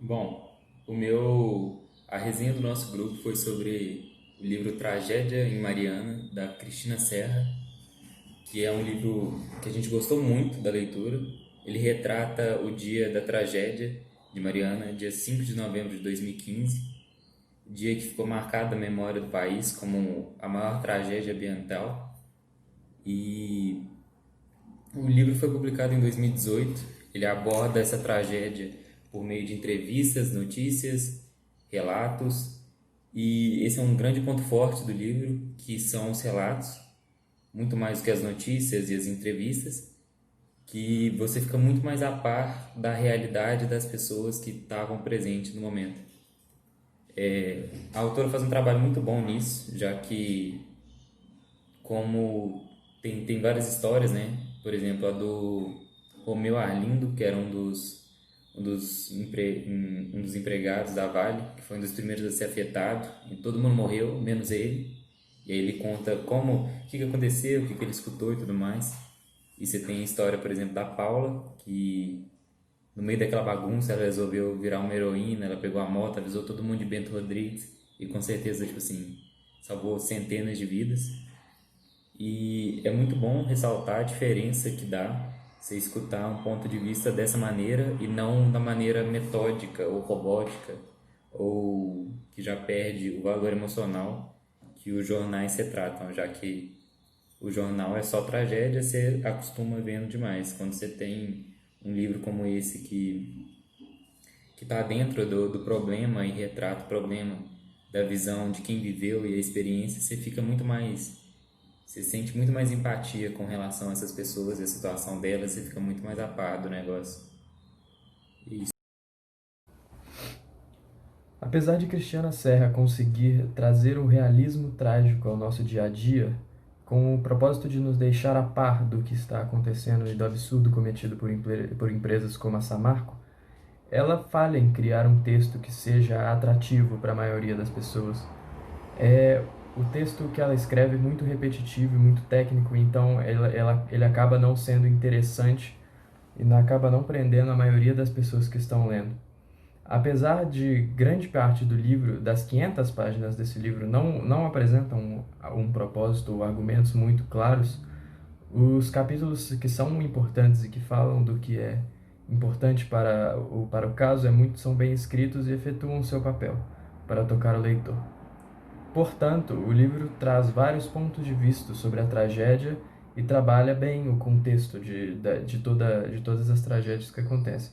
Bom, a resenha do nosso grupo foi sobre o livro Tragédia em Mariana, da Cristina Serra, que é um livro que a gente gostou muito da leitura. Ele retrata o dia da tragédia de Mariana, dia 5 de novembro de 2015, dia que ficou marcado na memória do país como a maior tragédia ambiental. E o livro foi publicado em 2018. Ele aborda essa tragédia por meio de entrevistas, notícias, relatos. E esse é um grande ponto forte do livro, que são os relatos, muito mais do que as notícias e as entrevistas, que você fica muito mais a par da realidade das pessoas que estavam presentes no momento. A autora faz um trabalho muito bom nisso, já que como tem várias histórias, né? Por exemplo, a do Romeu Arlindo, que era um dos empregados da Vale, que foi um dos primeiros a ser afetado, e todo mundo morreu, menos ele. E aí ele conta o que aconteceu, o que ele escutou e tudo mais. E você tem a história, por exemplo, da Paula, que no meio daquela bagunça ela resolveu virar uma heroína, ela pegou a moto, avisou todo mundo de Bento Rodrigues, e com certeza, tipo assim, salvou centenas de vidas. E é muito bom ressaltar a diferença que dá você escutar um ponto de vista dessa maneira e não da maneira metódica ou robótica ou que já perde o valor emocional que os jornais retratam, já que o jornal é só tragédia, você acostuma vendo demais. Quando você tem um livro como esse que está dentro do problema e retrata o problema da visão de quem viveu e a experiência, você sente muito mais empatia com relação a essas pessoas e a situação delas, você fica muito mais a par do negócio. Isso. Apesar de Cristiana Serra conseguir trazer o realismo trágico ao nosso dia a dia, com o propósito de nos deixar a par do que está acontecendo e do absurdo cometido por empresas como a Samarco, ela falha em criar um texto que seja atrativo para a maioria das pessoas. É o texto que ela escreve é muito repetitivo e muito técnico, então ele acaba não sendo interessante e acaba não prendendo a maioria das pessoas que estão lendo. Apesar de grande parte do livro, das 500 páginas desse livro, não apresentam um propósito ou argumentos muito claros, os capítulos que são importantes e que falam do que é importante para o caso são bem escritos e efetuam seu papel para tocar o leitor. Portanto, o livro traz vários pontos de vista sobre a tragédia e trabalha bem o contexto de todas as tragédias que acontecem.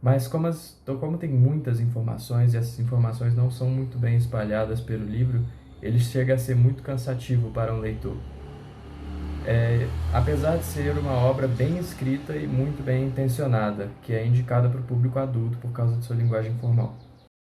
Mas como tem muitas informações e essas informações não são muito bem espalhadas pelo livro, ele chega a ser muito cansativo para um leitor. Apesar de ser uma obra bem escrita e muito bem intencionada, que é indicada para o público adulto por causa de sua linguagem formal.